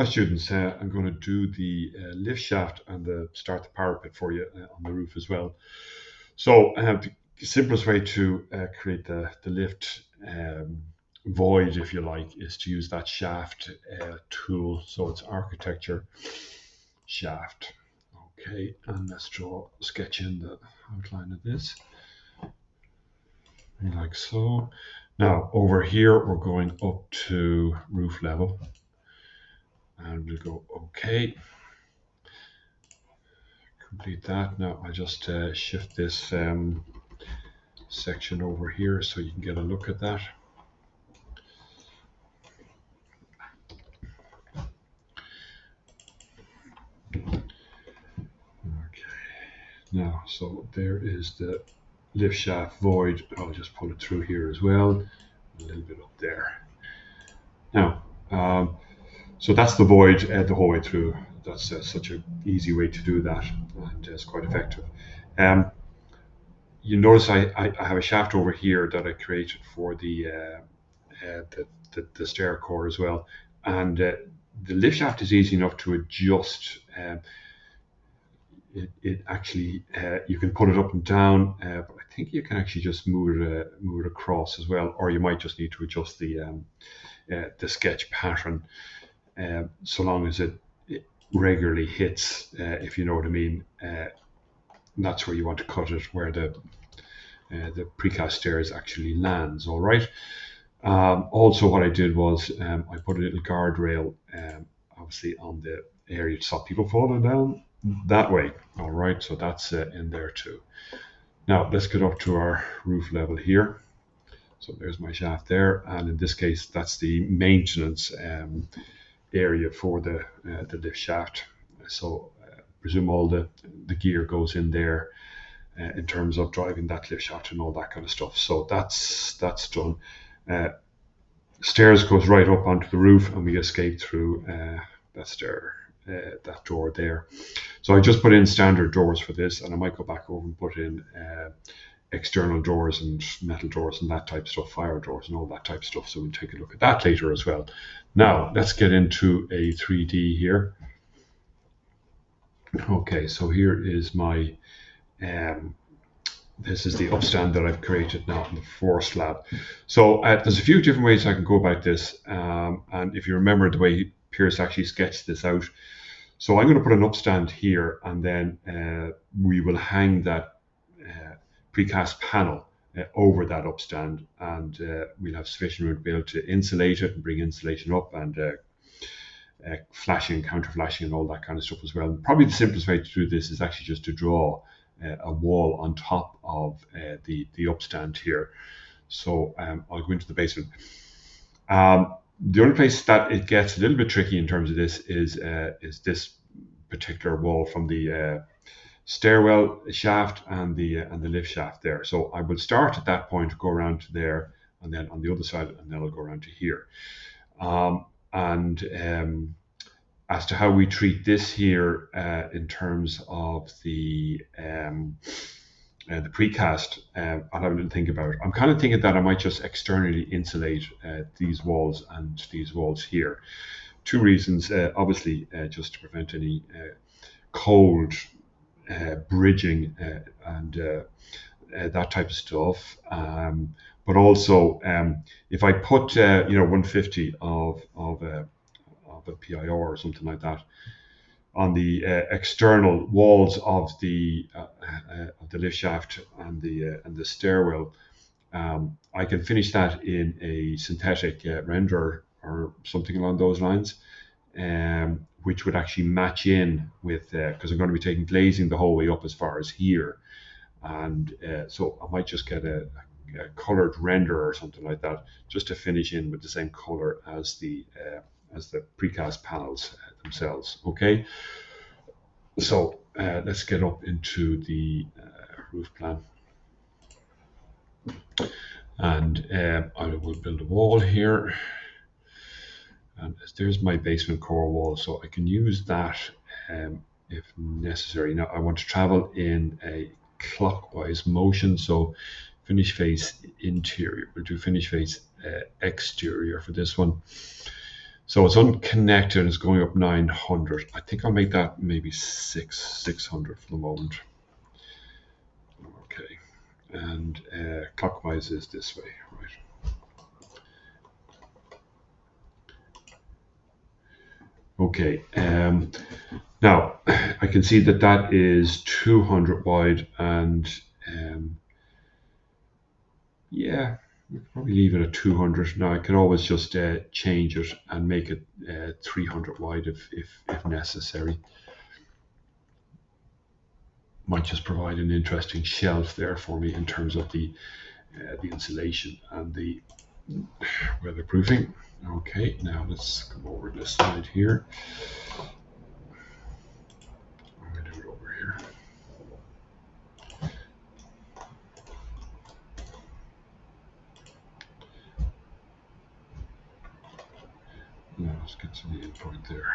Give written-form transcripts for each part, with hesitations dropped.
Students, I'm going to do the lift shaft and start the parapet for you on the roof as well. So the simplest way to create the lift void, if you like, is to use that shaft tool. So it's architecture shaft. Okay, and let's sketch in the outline of this, like so. Now over here, we're going up to roof level. And we'll go OK. Complete that. Now I just shift this section over here so you can get a look at that. Okay. Now, so there is the lift shaft void. I'll just pull it through here as well. A little bit up there. Now, so that's the void the whole way through. That's such an easy way to do that, and it's quite effective. You notice I have a shaft over here that I created for the stair core as well, and the lift shaft is easy enough to adjust. It actually you can put it up and down, but I think you can actually just move it across as well, or you might just need to adjust the sketch pattern, so long as it regularly hits, if you know what I mean. That's where you want to cut it, where the precast stairs actually lands. All right. Also, what I did was I put a little guardrail, obviously on the area to stop people falling down that way. All right, so that's in there too. Now let's get up to our roof level here. So there's my shaft there, and in this case, that's the maintenance area for the lift shaft. So presume all the gear goes in there in terms of driving that lift shaft and all that kind of stuff. So that's done. Stairs goes right up onto the roof, and we escape through that door there. So I just put in standard doors for this, and I might go back over and put in external doors and metal doors and that type of stuff, fire doors and all that type of stuff. So we'll take a look at that later as well. Now let's get into a 3D here. Okay, so here is my this is the upstand that I've created now on the floor slab. So there's a few different ways I can go about this, and if you remember the way Pierce actually sketched this out, so I'm going to put an upstand here, and then we will hang that precast panel over that upstand, and we'll have sufficient room to be able to insulate it and bring insulation up, and flashing, counter flashing, and all that kind of stuff as well. And probably the simplest way to do this is actually just to draw a wall on top of the upstand here. So I'll go into the basement. The only place that it gets a little bit tricky in terms of this is this particular wall from the stairwell shaft and the lift shaft there. So I will start at that point, go around to there, and then on the other side, and then I'll go around to here. As to how we treat this here in terms of the precast, I'll have a little think about it. I'm kind of thinking that I might just externally insulate these walls and these walls here. Two reasons, obviously, just to prevent any cold bridging and that type of stuff. But also, if I put 150 of a PIR or something like that on the external walls of the lift shaft and the stairwell, I can finish that in a synthetic render or something along those lines, which would actually match in with, because I'm going to be taking glazing the whole way up as far as here, and so I might just get a colored render or something like that just to finish in with the same color as the precast panels themselves. Okay, so let's get up into the roof plan, and I will build a wall here, and there's my basement core wall, so I can use that if necessary. Now I want to travel in a clockwise motion, so finish face interior, we'll do finish face exterior for this one. So it's unconnected and it's going up 900. I think I'll make that maybe 600 for the moment. Okay, and clockwise is this way, right? Okay, now I can see that that is 200 wide, and yeah, we could probably leave it at 200. Now I can always just change it and make it 300 wide if necessary. Might just provide an interesting shelf there for me in terms of the insulation and the weatherproofing. Okay, now let's come over this side here. I'm going to do it over here. Now let's get to the endpoint there.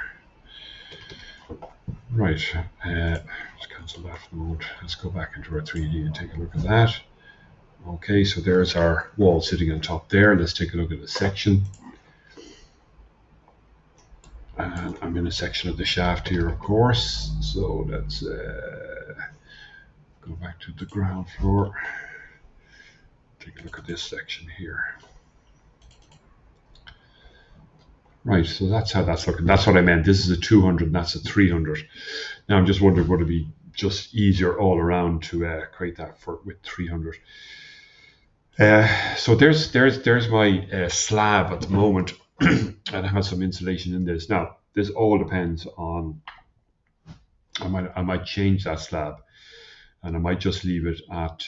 Right, let's cancel that for the moment. Let's go back into our 3D and take a look at that. Okay, so there's our wall sitting on top there. Let's take a look at the section. And I'm in a section of the shaft here, of course. So let's go back to the ground floor. Take a look at this section here. Right, so that's how that's looking. That's what I meant. This is a 200 and that's a 300. Now I'm just wondering, would it be just easier all around to create that with 300? So there's my slab at the moment, and I have some insulation in this. Now this all depends on. I might change that slab, and I might just leave it at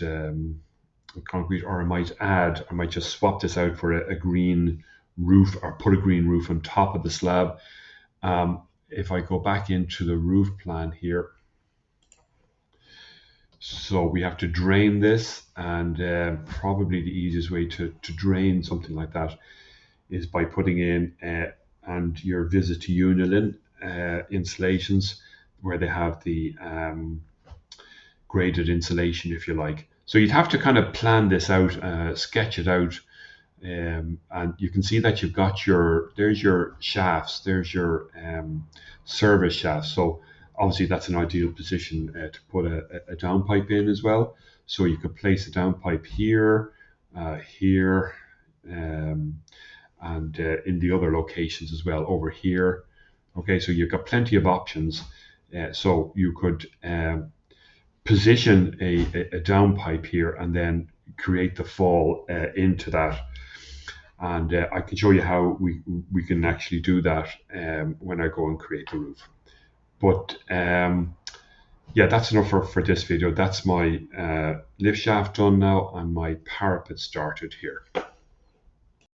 concrete, or I might just swap this out for a green roof, or put a green roof on top of the slab. If I go back into the roof plan here, so we have to drain this, and probably the easiest way to drain something like that is by putting in and your visit to Unilin installations, where they have the graded insulation, if you like. So you'd have to kind of plan this out, sketch it out, and you can see that you've got there's your shafts, there's your service shafts. So obviously that's an ideal position to put a downpipe in as well. So you could place a downpipe here, here, and in the other locations as well, over here. Okay, so you've got plenty of options. So you could position a downpipe here and then create the fall into that. And I can show you how we can actually do that when I go and create the roof. But yeah, that's enough for this video. That's my lift shaft done now, and my parapet started here.